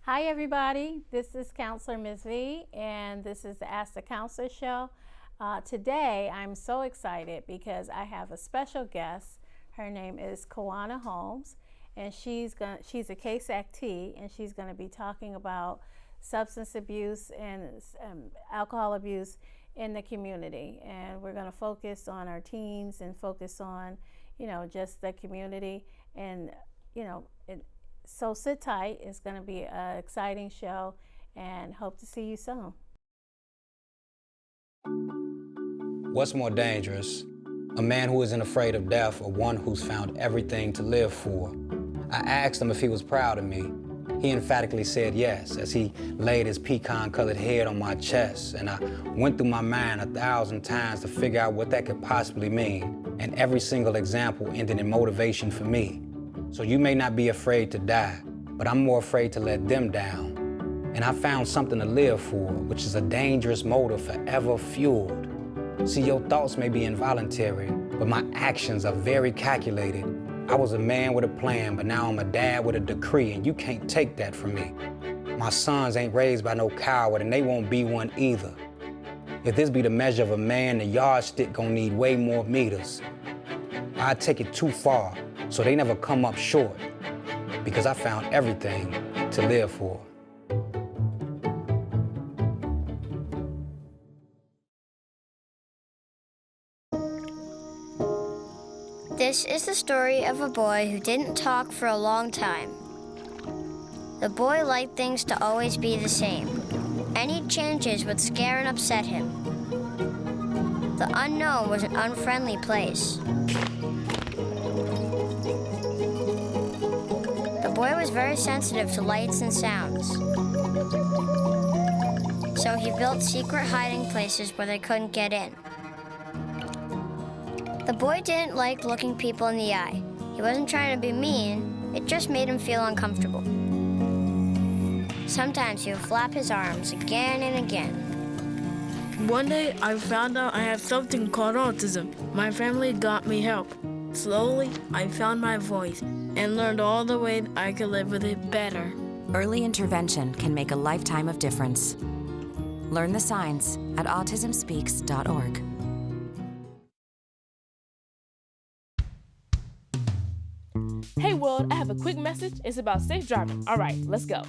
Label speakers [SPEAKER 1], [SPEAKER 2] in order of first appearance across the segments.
[SPEAKER 1] Hi everybody, this is Counselormsvee and this is the Ask the Counselor show. Today I'm so excited because I have a special guest. Her name is Shanna Holmes and she's a Casac-T and she's going to be talking about substance abuse and alcohol abuse in the community. And we're going to focus on our teens and focus on, just the community and, so sit tight. It's going to be an exciting show and hope to see you soon.
[SPEAKER 2] What's more dangerous? A man who isn't afraid of death or one who's found everything to live for? I asked him if he was proud of me. He emphatically said yes as he laid his pecan-colored head on my chest, and I went through my mind 1,000 times to figure out what that could possibly mean, and every single example ended in motivation for me. So you may not be afraid to die, but I'm more afraid to let them down. And I found something to live for, which is a dangerous motive forever fueled. See, your thoughts may be involuntary, but my actions are very calculated. I was a man with a plan, but now I'm a dad with a decree, and you can't take that from me. My sons ain't raised by no coward, and they won't be one either. If this be the measure of a man, the yardstick gonna need way more meters. I take it too far, so they never come up short, because I found everything to live for.
[SPEAKER 3] This is the story of a boy who didn't talk for a long time. The boy liked things to always be the same. Any changes would scare and upset him. The unknown was an unfriendly place. The boy was very sensitive to lights and sounds. So he built secret hiding places where they couldn't get in. The boy didn't like looking people in the eye. He wasn't trying to be mean, it just made him feel uncomfortable. Sometimes he would flap his arms again and again.
[SPEAKER 4] One day, I found out I have something called autism. My family got me help. Slowly, I found my voice and learned all the ways I could live with it better.
[SPEAKER 5] Early intervention can make a lifetime of difference. Learn the signs at autismspeaks.org.
[SPEAKER 6] Hey world, I have a quick message. It's about safe driving. All right, let's go.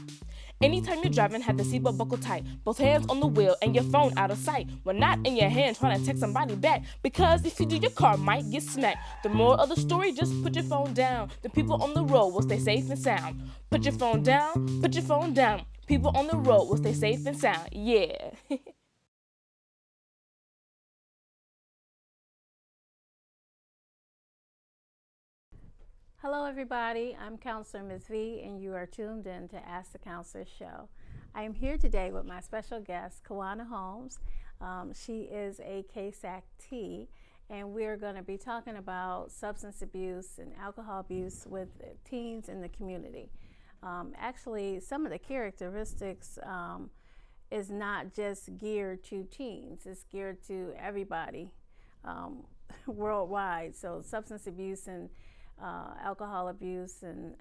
[SPEAKER 6] Anytime you're driving, have the seatbelt buckled tight. Both hands on the wheel and your phone out of sight. When not in your hand, trying to text somebody back. Because if you do, your car might get smacked. The moral of the story, just put your phone down. The people on the road will stay safe and sound. Put your phone down, put your phone down. People on the road will stay safe and sound. Yeah.
[SPEAKER 1] Hello everybody, I'm Counselormsvee and you are tuned in to Ask the Counselor show. I am here today with my special guest, Shanna Holmes. She is a Casac-T and we're going to be talking about substance abuse and alcohol abuse with teens in the community. Actually, some of the characteristics is not just geared to teens, it's geared to everybody worldwide. So substance abuse and alcohol abuse and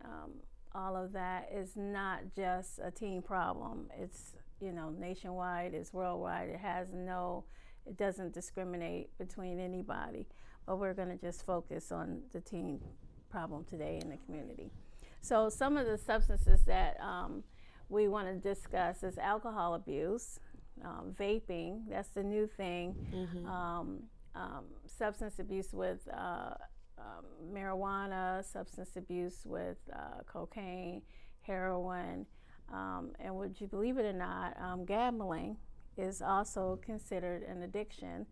[SPEAKER 1] all of that is not just a teen problem. It's nationwide, it's worldwide. It doesn't discriminate between anybody. But we're going to just focus on the teen problem today in the community. So some of the substances that we want to discuss is alcohol abuse, vaping, that's the new thing, substance abuse with marijuana, substance abuse with cocaine, heroin, and would you believe it or not, gambling is also considered an addiction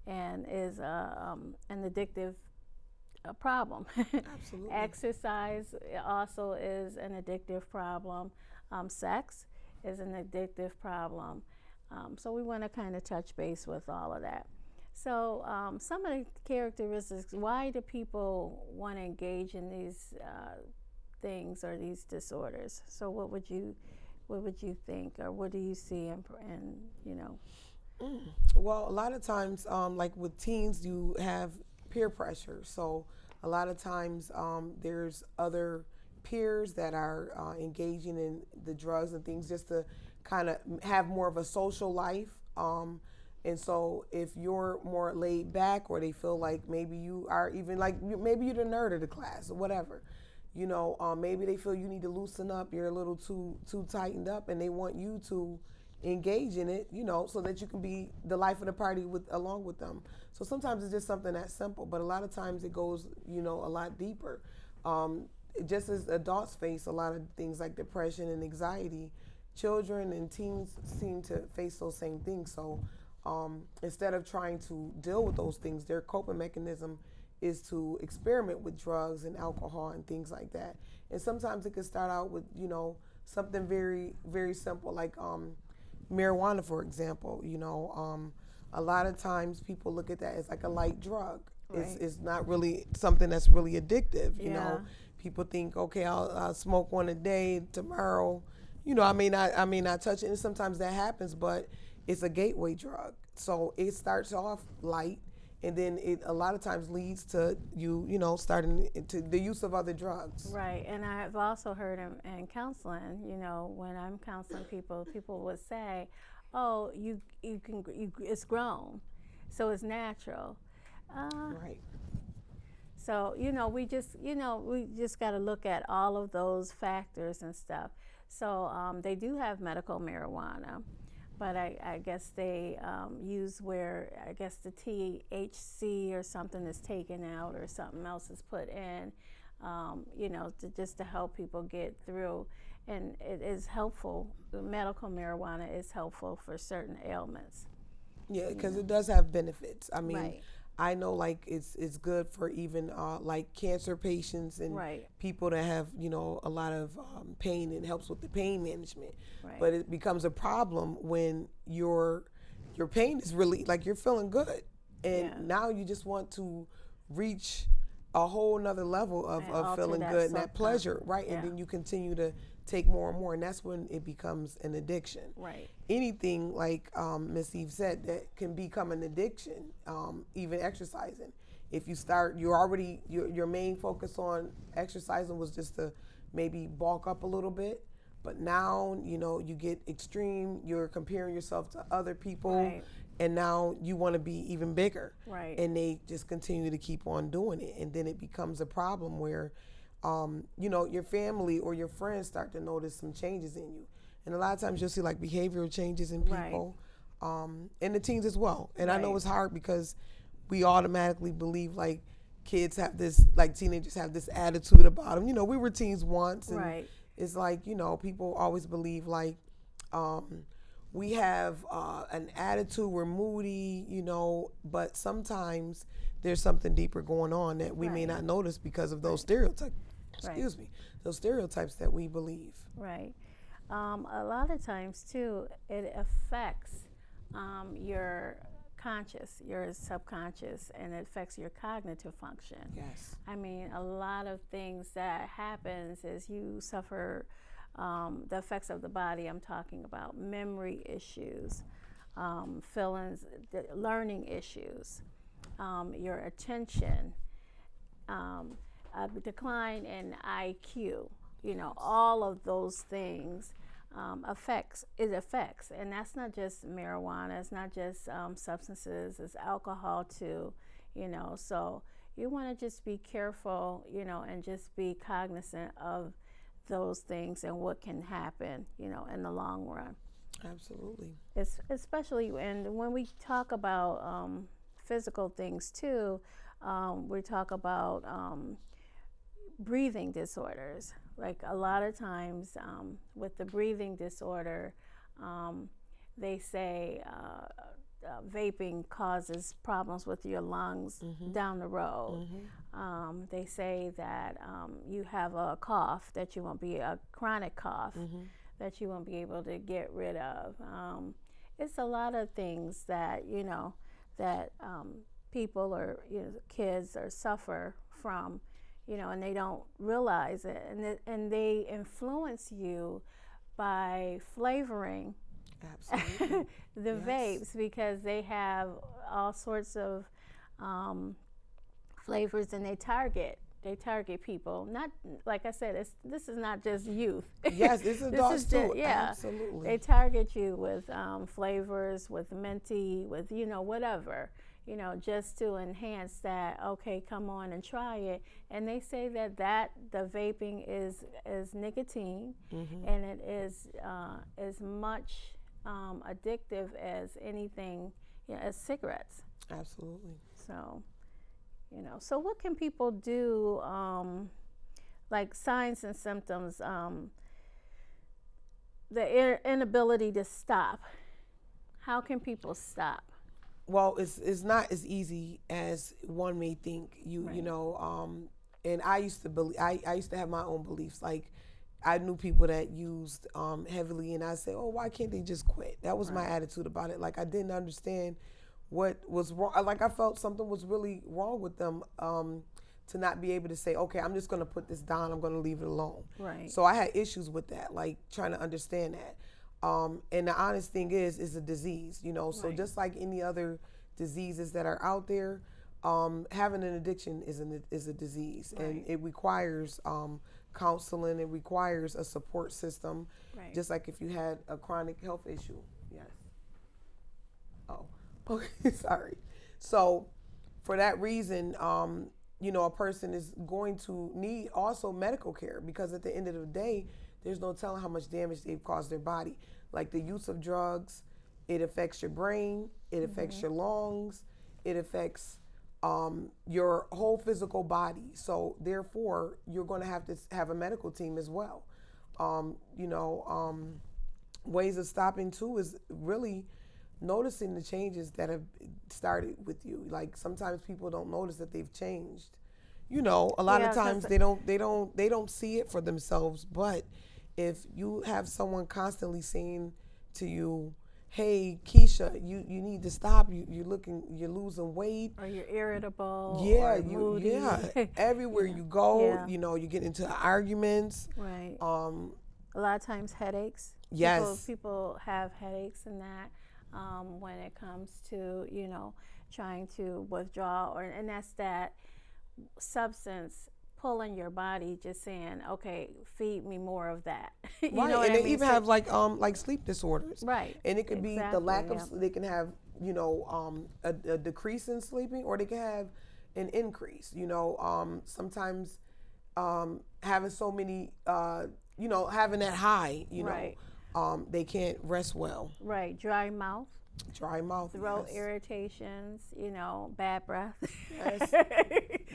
[SPEAKER 1] and is an addictive a problem.
[SPEAKER 7] Absolutely.
[SPEAKER 1] Exercise also is an addictive problem. Sex is an addictive problem. So we want to kind of touch base with all of that. So some of the characteristics, why do people want to engage in these things or these disorders? So what would you think, or what do you see in you know?
[SPEAKER 7] Well, a lot of times, like with teens, you have peer pressure. So a lot of times there's other peers that are engaging in the drugs and things just to kind of have more of a social life. And so if you're more laid back, or they feel like maybe you are even like, maybe you're the nerd of the class or whatever, you know, maybe they feel you need to loosen up, you're a little too tightened up, and they want you to engage in it, you know, so that you can be the life of the party along with them. So sometimes it's just something that simple, but a lot of times it goes, you know, a lot deeper. Just as adults face a lot of things like depression and anxiety, children and teens seem to face those same things. So instead of trying to deal with those things, their coping mechanism is to experiment with drugs and alcohol and things like that. And sometimes it can start out with, you know, something very, very simple, like marijuana, for example. You know, a lot of times people look at that as like a light drug.
[SPEAKER 1] Right.
[SPEAKER 7] It's not really something that's really addictive. You know, people think, okay, I'll smoke one a day. Tomorrow, you know, I may not touch it. And sometimes that happens, but it's a gateway drug. So it starts off light, and then it a lot of times leads to you know, starting into the use of other drugs.
[SPEAKER 1] Right, and I've also heard in counseling, you know, when I'm counseling people, people would say, "Oh, it's grown, so it's natural."
[SPEAKER 7] Right.
[SPEAKER 1] So you know, we just got to look at all of those factors and stuff. So they do have medical marijuana, but I guess they use where I guess the THC or something is taken out or something else is put in, you know, just to help people get through. And it is helpful. The medical marijuana is helpful for certain ailments.
[SPEAKER 7] Yeah, because it does have benefits. I mean,
[SPEAKER 1] Right.
[SPEAKER 7] I know like it's good for even like cancer patients and
[SPEAKER 1] Right.
[SPEAKER 7] people that have, you know, a lot of pain, and helps with the pain management.
[SPEAKER 1] Right.
[SPEAKER 7] But it becomes a problem when your pain is really like you're feeling good, and now you just want to reach a whole nother level of feeling good and that pleasure, right?
[SPEAKER 1] Yeah.
[SPEAKER 7] And then you continue to take more and more, and that's when it becomes an addiction.
[SPEAKER 1] Right.
[SPEAKER 7] Anything like Miss Eve said that can become an addiction, even exercising. If you start, your main focus on exercising was just to maybe bulk up a little bit, but now, you know, you get extreme, you're comparing yourself to other people,
[SPEAKER 1] Right.
[SPEAKER 7] and now you want to be even bigger.
[SPEAKER 1] Right.
[SPEAKER 7] And they just continue to keep on doing it, and then it becomes a problem where you know, your family or your friends start to notice some changes in you. And a lot of times you'll see like behavioral changes in people, and the teens as well. And I know it's hard because we automatically believe like kids have this, like teenagers have this attitude about them. You know, we were teens once, and it's like, you know, people always believe like we have an attitude, we're moody, you know, but sometimes there's something deeper going on that we may not notice because of those stereotypes. Excuse me, those stereotypes that we believe.
[SPEAKER 1] Right. A lot of times too, it affects your conscious, your subconscious, and it affects your cognitive function.
[SPEAKER 7] Yes.
[SPEAKER 1] I mean, a lot of things that happens is you suffer the effects of the body. I'm talking about memory issues, feelings, learning issues, your attention, a decline in IQ, you know, all of those things affects, and that's not just marijuana, it's not just substances, it's alcohol too, you know, so you want to just be careful, you know, and just be cognizant of those things and what can happen, you know, in the long run.
[SPEAKER 7] Absolutely.
[SPEAKER 1] Especially when we talk about physical things too, we talk about breathing disorders. Like a lot of times with the breathing disorder, they say vaping causes problems with your lungs down the road. They say that you have a cough that you won't be, a chronic cough that you won't be able to get rid of. It's a lot of things that, that people or kids or suffer from, and they don't realize it. And they influence you by flavoring
[SPEAKER 7] Absolutely.
[SPEAKER 1] the vapes, because they have all sorts of flavors, and they target people. Not, like I said, this is not just youth.
[SPEAKER 7] Yes, it's adults too.
[SPEAKER 1] Yeah,
[SPEAKER 7] absolutely.
[SPEAKER 1] they target you with flavors, with minty, with whatever, just to enhance that. Okay, come on and try it. And they say that the vaping is nicotine, and it is as much addictive as anything, as cigarettes.
[SPEAKER 7] Absolutely.
[SPEAKER 1] So, so what can people do, like signs and symptoms, the inability to stop? How can people stop?
[SPEAKER 7] Well, it's not as easy as one may think. And I used to believe, I used to have my own beliefs. Like, I knew people that used heavily, and I say, oh, why can't they just quit? That was my attitude about it. Like, I didn't understand what was wrong. Like, I felt something was really wrong with them, to not be able to say, okay, I'm just going to put this down. I'm going to leave it alone.
[SPEAKER 1] Right.
[SPEAKER 7] So I had issues with that, like trying to understand that. And the honest thing is a disease, So just like any other diseases that are out there, having an addiction is a disease, and it requires counseling. It requires a support system, just like if you had a chronic health issue. Yes. Oh, okay. Sorry. So, for that reason, a person is going to need also medical care, because at the end of the day, there's no telling how much damage they've caused their body. Like the use of drugs, it affects your brain, it affects your lungs, it affects your whole physical body. So therefore, you're going to have a medical team as well. Ways of stopping too is really noticing the changes that have started with you. Like, sometimes people don't notice that they've changed. A lot of times they don't see it for themselves. But if you have someone constantly saying to you, hey, Keisha, you need to stop. You're losing weight.
[SPEAKER 1] Or you're irritable.
[SPEAKER 7] Yeah,
[SPEAKER 1] or moody.
[SPEAKER 7] Everywhere you go, you get into arguments.
[SPEAKER 1] Right. A lot of times headaches.
[SPEAKER 7] Yes.
[SPEAKER 1] People have headaches and that when it comes to, trying to withdraw, and that's that substance pulling your body, just saying, okay, feed me more of that.
[SPEAKER 7] Right, and they even have like sleep disorders.
[SPEAKER 1] Right.
[SPEAKER 7] And it could be the lack of, they can have, a decrease in sleeping, or they can have an increase. Sometimes having so many, having that high, they can't rest well.
[SPEAKER 1] Right, dry mouth. Throat
[SPEAKER 7] yes.
[SPEAKER 1] irritations, bad breath.
[SPEAKER 7] Yes.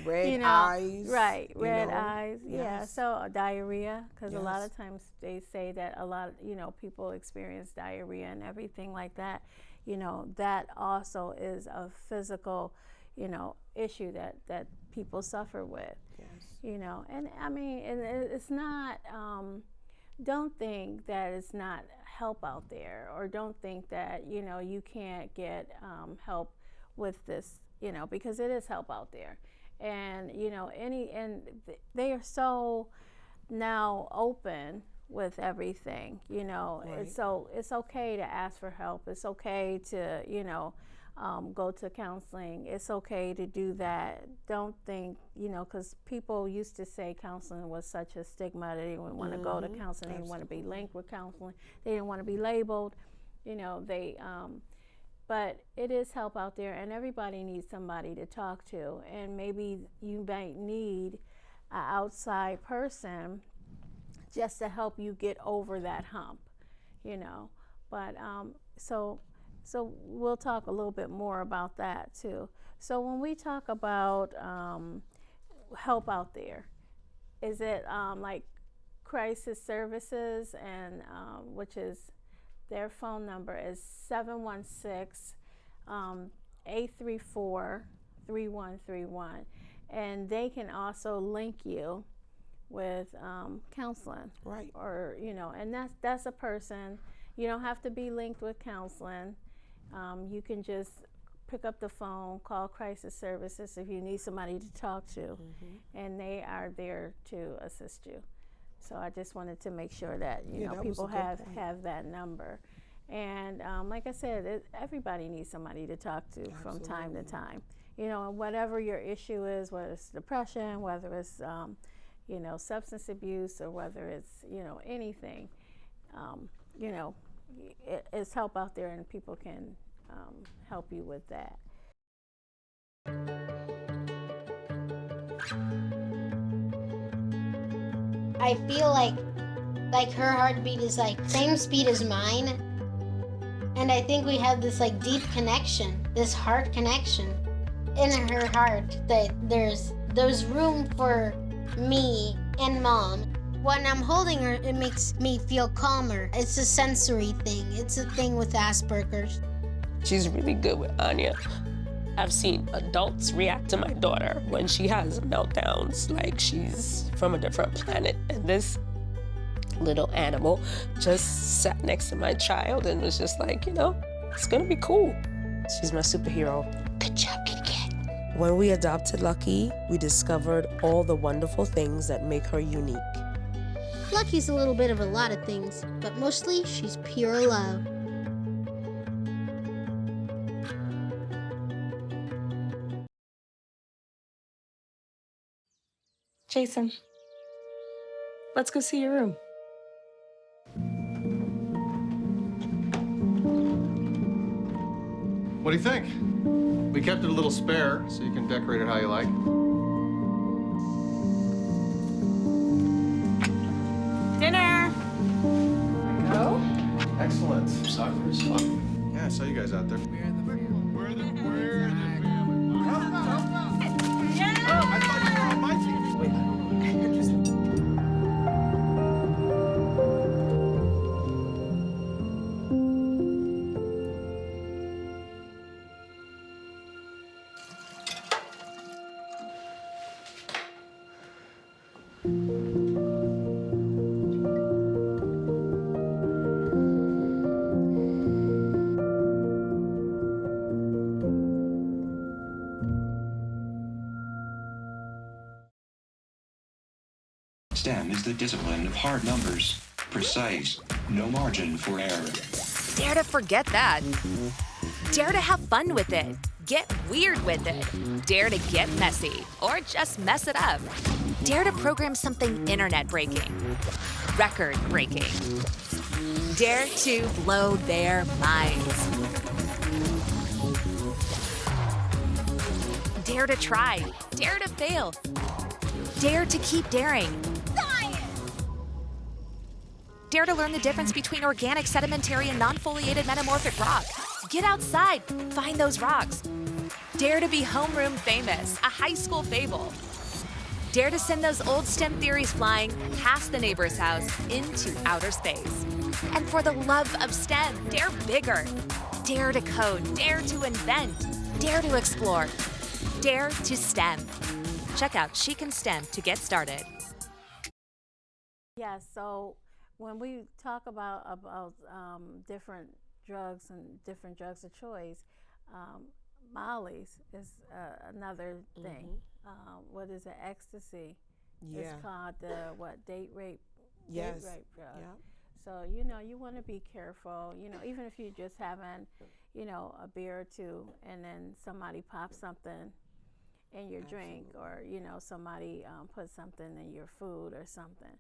[SPEAKER 7] Red eyes.
[SPEAKER 1] Right, red eyes.
[SPEAKER 7] Yes.
[SPEAKER 1] Yeah, so diarrhea, because a lot
[SPEAKER 7] Yes.
[SPEAKER 1] of times they say that a lot of, people experience diarrhea and everything like that. That also is a physical, issue that people suffer with.
[SPEAKER 7] Yes.
[SPEAKER 1] And I mean, it's not, don't think that it's not help out there, or don't think that you can't get help with this, because it is help out there. And they are so now open with everything.
[SPEAKER 7] Right.
[SPEAKER 1] So it's okay to ask for help. It's okay to go to counseling. It's okay to do that. Don't think, because people used to say counseling was such a stigma. They didn't want to go to counseling. They didn't want to be linked with counseling. They didn't want to be labeled. But it is help out there, and everybody needs somebody to talk to. And maybe you might need an outside person just to help you get over that hump, But so we'll talk a little bit more about that too. So when we talk about help out there, is it like crisis services, and which is their phone number is 716 834-3131, and they can also link you with counseling.
[SPEAKER 7] Right.
[SPEAKER 1] Or, and that's a person. You don't have to be linked with counseling. You can just pick up the phone, call crisis services if you need somebody to talk to, and they are there to assist you. So I just wanted to make sure that people have that number. And like I said, everybody needs somebody to talk to from time to time. And whatever your issue is, whether it's depression, whether it's substance abuse, or whether it's anything, it's help out there, and people can help you with that.
[SPEAKER 3] I feel like her heartbeat is like same speed as mine, and I think we have this like deep connection, this heart connection in her heart, that there's room for me and Mom. When I'm holding her, it makes me feel calmer. It's a sensory thing. It's a thing with Asperger's.
[SPEAKER 8] She's really good with Anya. I've seen adults react to my daughter when she has meltdowns like she's from a different planet. And this little animal just sat next to my child and was just like, it's gonna be cool. She's my superhero.
[SPEAKER 3] Good job, kitty cat.
[SPEAKER 9] When we adopted Lucky, we discovered all the wonderful things that make her unique.
[SPEAKER 3] Lucky's a little bit of a lot of things, but mostly she's pure love.
[SPEAKER 8] Jason, let's go see your room.
[SPEAKER 10] What do you think? We kept it a little spare, so you can decorate it how you like.
[SPEAKER 6] Dinner. Go.
[SPEAKER 10] Excellent. Soccer is fun. Yeah, I saw you guys out there. We're the family.
[SPEAKER 6] Yeah.
[SPEAKER 10] Oh, I thought you were on my team.
[SPEAKER 11] STEM is the discipline of hard numbers, precise, no margin for error.
[SPEAKER 5] Dare to forget that. Dare to have fun with it. Get weird with it. Dare to get messy, or just mess it up. Dare to program something internet-breaking, record-breaking. Dare to blow their minds. Dare to try. Dare to fail. Dare to keep daring. Dare to learn the difference between organic, sedimentary, and non-foliated metamorphic rock. Get outside, find those rocks. Dare to be homeroom famous, a high school fable. Dare to send those old STEM theories flying past the neighbor's house into outer space. And for the love of STEM, dare bigger. Dare to code, dare to invent, dare to explore, dare to STEM. Check out She Can STEM to get started.
[SPEAKER 1] Yeah, so when we talk about different drugs and different drugs of choice, Molly's is another thing. What is it? Ecstasy.
[SPEAKER 7] Yeah.
[SPEAKER 1] It's called date rape.
[SPEAKER 7] Yes.
[SPEAKER 1] Date rape drug.
[SPEAKER 7] Yeah.
[SPEAKER 1] So you want to be careful. Even if you're just having, a beer or two, and then somebody pops something in your drink, or somebody puts something in your food or something.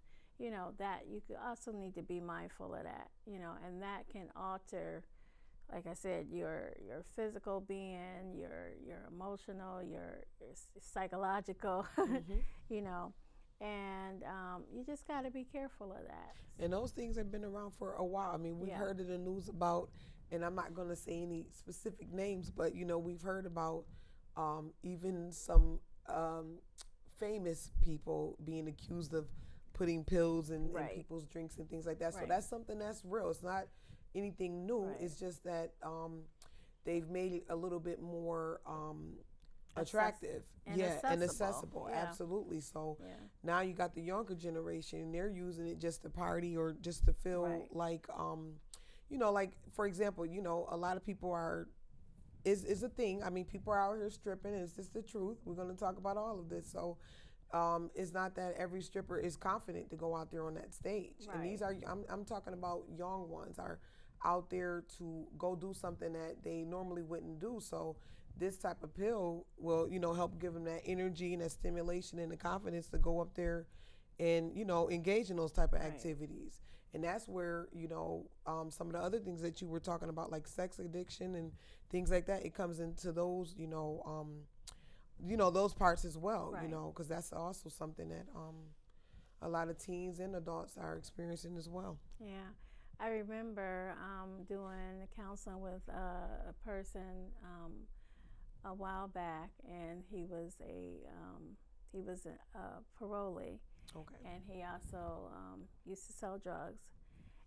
[SPEAKER 1] That you could also need to be mindful of that, and that can alter, like I said, your physical being, your emotional, your psychological, and you just got to be careful of that.
[SPEAKER 7] And those things have been around for a while. I mean, we've heard in the news about, and I'm not going to say any specific names, but we've heard about even some famous people being accused of putting pills in people's drinks and things like that. So that's something that's real. It's not anything new. It's just that they've made it a little bit more attractive,
[SPEAKER 1] and accessible. Yeah.
[SPEAKER 7] Absolutely. So
[SPEAKER 1] Yeah.
[SPEAKER 7] now you got the younger generation, and they're using it just to party or just to feel like, like, for example, a lot of people are, is a thing. I mean, people are out here stripping, and it's just the truth. We're going to talk about all of this. So it's not that every stripper is confident to go out there on that stage. And these are, I'm talking about young ones are out there to go do something that they normally wouldn't do. So this type of pill will, help give them that energy and that stimulation and the confidence to go up there and, engage in those type of activities. And that's where, some of the other things that you were talking about, like sex addiction and things like that, it comes into those, those parts as well, because that's also something that a lot of teens and adults are experiencing as well.
[SPEAKER 1] Yeah. I remember doing counseling with a person a while back, and he was a parolee.
[SPEAKER 7] Okay.
[SPEAKER 1] And he also used to sell drugs.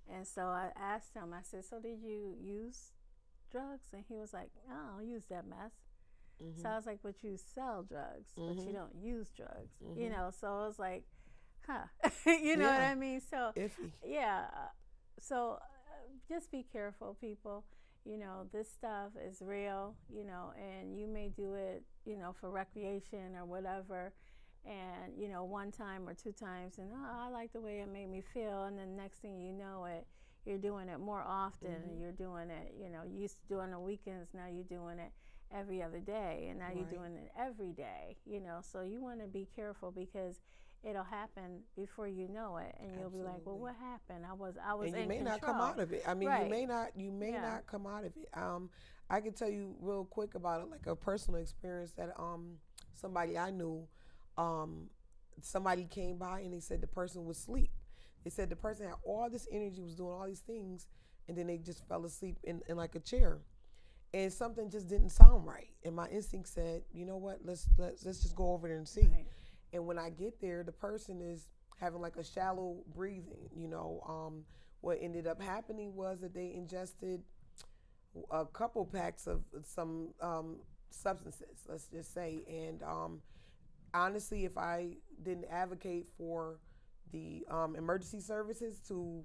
[SPEAKER 1] And so I asked him, I said, so did you use drugs? And he was like, no, I don't use that mess. Mm-hmm. So I was like, but you sell drugs, but you don't use drugs. So I was like, you know what I mean? So,
[SPEAKER 7] iffy.
[SPEAKER 1] Yeah. So just be careful, people. This stuff is real, and you may do it, for recreation or whatever. And, one time or two times, and I like the way it made me feel. And then next thing you know you're doing it more often. Mm-hmm. You're doing it, you used to do it on the weekends. Now you're doing it every other day. And now you're doing it every day, So you want to be careful, because it'll happen before you know it. And you'll be like, well, what happened? I was
[SPEAKER 7] and you
[SPEAKER 1] in
[SPEAKER 7] may
[SPEAKER 1] control.
[SPEAKER 7] not come out of it. I mean, you may not come out of it. I can tell you real quick about it, like a personal experience that somebody I knew, somebody came by and they said the person was asleep. They said the person had all this energy, was doing all these things, and then they just fell asleep in like a chair. And something just didn't sound right. And my instinct said, you know what, let's just go over there and see. Right. And when I get there, the person is having like a shallow breathing. What ended up happening was that they ingested a couple packs of some substances, let's just say. And honestly, if I didn't advocate for the emergency services to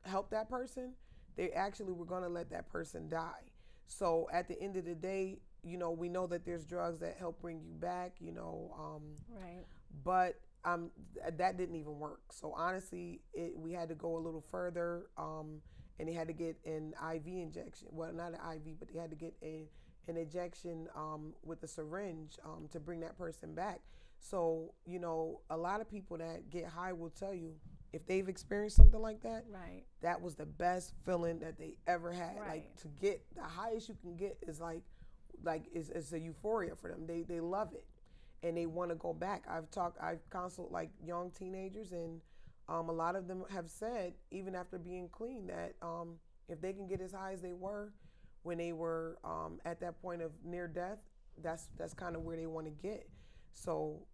[SPEAKER 7] help that person, they actually were going to let that person die. So at the end of the day, we know that there's drugs that help bring you back,
[SPEAKER 1] right.
[SPEAKER 7] But that didn't even work. So honestly, we had to go a little further, and they had to get an IV injection. Well, not an IV, but they had to get an injection with a syringe to bring that person back. So, a lot of people that get high will tell you, if they've experienced something like that, that was the best feeling that they ever had.
[SPEAKER 1] Right.
[SPEAKER 7] Like, to get the highest you can get is like it's a euphoria for them. They love it, and they want to go back. I've counseled like young teenagers, and a lot of them have said, even after being clean, that if they can get as high as they were when they were at that point of near death, that's kind of where they want to get. So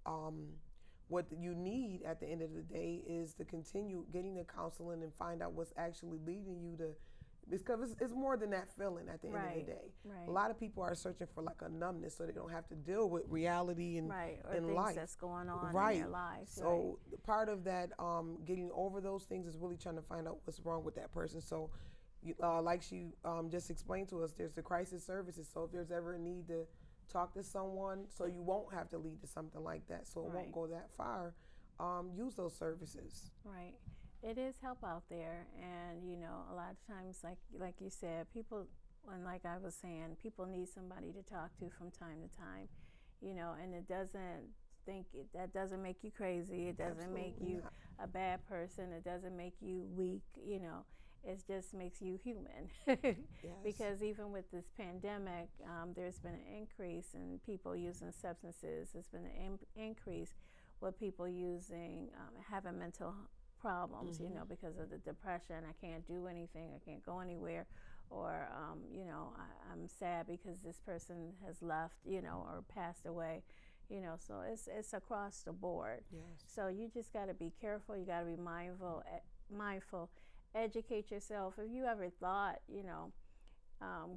[SPEAKER 7] what you need at the end of the day is to continue getting the counseling and find out what's actually leading you to, because it's more than that feeling at the end of the day.
[SPEAKER 1] Right.
[SPEAKER 7] A lot of people are searching for like a numbness so they don't have to deal with reality and
[SPEAKER 1] or
[SPEAKER 7] in
[SPEAKER 1] things
[SPEAKER 7] life
[SPEAKER 1] that's going on in their lives.
[SPEAKER 7] So part of that getting over those things is really trying to find out what's wrong with that person. So like she just explained to us, there's the crisis services. So if there's ever a need to talk to someone, so you won't have to lead to something like that, so it won't go that far, use those services.
[SPEAKER 1] Right. It is help out there, and a lot of times, like you said, people, and like I was saying, people need somebody to talk to from time to time, and that doesn't make you crazy. It doesn't make you a bad person. It doesn't make you weak. It just makes you human.
[SPEAKER 7] Yes.
[SPEAKER 1] Because even with this pandemic, there's been an increase in people using substances. There's been an increase with people having mental problems, because of the depression. I can't do anything. I can't go anywhere. Or, I'm sad because this person has left, or passed away. So it's across the board.
[SPEAKER 7] Yes.
[SPEAKER 1] So you just got to be careful. You got to be mindful. Educate yourself. If you ever thought,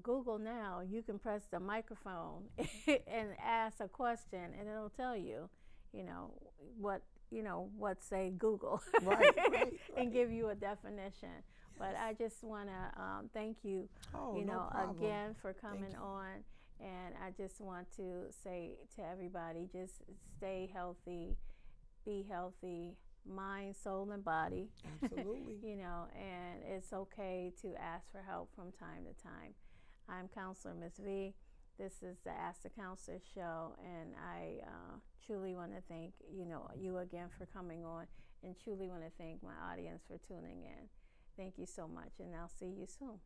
[SPEAKER 1] Google now, you can press the microphone and ask a question, and it'll tell you, what say Google,
[SPEAKER 7] right.
[SPEAKER 1] and give you a definition. But I just want to thank you,
[SPEAKER 7] No problem.
[SPEAKER 1] again for coming on. And I just want to say to everybody, just stay healthy, be healthy, mind, soul, and body.
[SPEAKER 7] Absolutely.
[SPEAKER 1] And it's okay to ask for help from time to time. I'm Counselor Ms. V. This is the Ask the Counselor show, and I truly want to thank you again for coming on, and truly want to thank my audience for tuning in. Thank you so much, and I'll see you soon.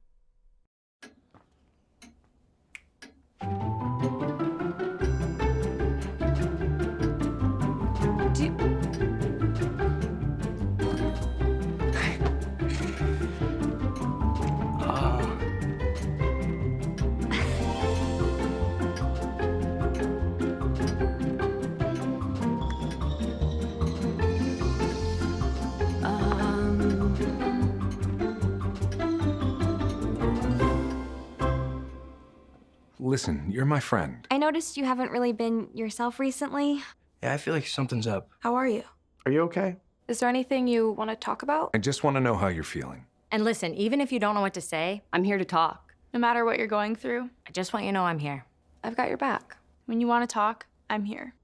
[SPEAKER 12] Listen, you're my friend.
[SPEAKER 13] I noticed you haven't really been yourself recently.
[SPEAKER 10] Yeah, I feel like something's up.
[SPEAKER 13] How are you?
[SPEAKER 10] Are you okay?
[SPEAKER 13] Is there anything you want to talk about?
[SPEAKER 12] I just want to know how you're feeling.
[SPEAKER 14] And listen, even if you don't know what to say, I'm here to talk.
[SPEAKER 13] No matter what you're going through,
[SPEAKER 14] I just want you to know I'm here.
[SPEAKER 13] I've got your back. When you want to talk, I'm here.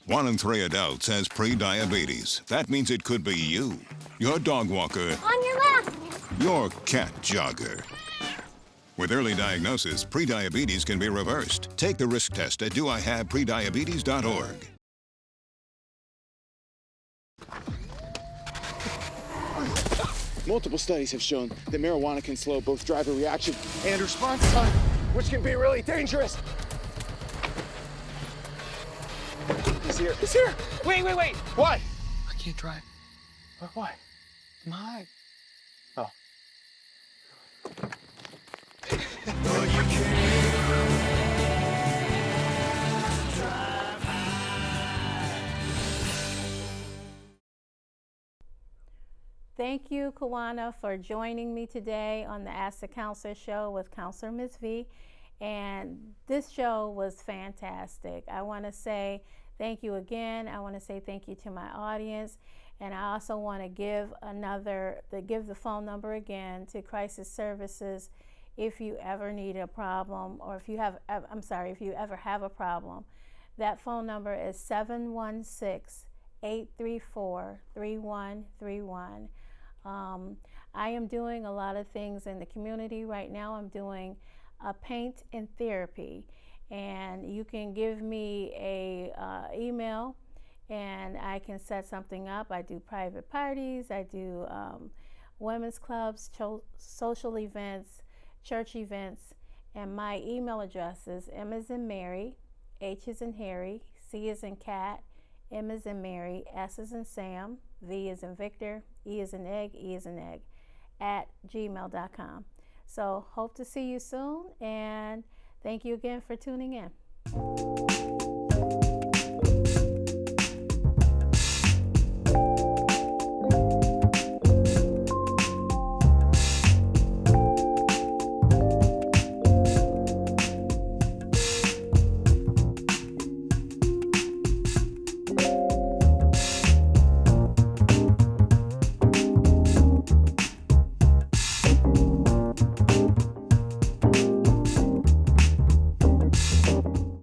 [SPEAKER 15] One in 3 adults has pre-diabetes. That means it could be you, your dog walker,
[SPEAKER 3] On your left.
[SPEAKER 15] your cat jogger. With early diagnosis, pre-diabetes can be reversed. Take the risk test at doihaveprediabetes.org.
[SPEAKER 16] Multiple studies have shown that marijuana can slow both driver reaction and response time, which can be really dangerous. He's here. He's here. Wait. What?
[SPEAKER 10] I can't drive.
[SPEAKER 16] Why? My. Oh.
[SPEAKER 1] Thank you, Kawana, for joining me today on the Ask the Counselor show with Counselor Ms. V. And this show was fantastic. I want to say thank you again. I want to say thank you to my audience. And I also want to give the phone number again to Crisis Services if you ever need a problem, or if you ever have a problem. That phone number is 716-834-3131. I am doing a lot of things in the community right now. I'm doing a paint and therapy, and you can give me a email and I can set something up. I do private parties, I do women's clubs, social events, church events, and my email address is M as in Mary, H as in Harry, C as in cat, M as in Mary, S as in Sam, V as in Victor, E as in egg, E as in egg, @gmail.com. So hope to see you soon, and thank you again for tuning in.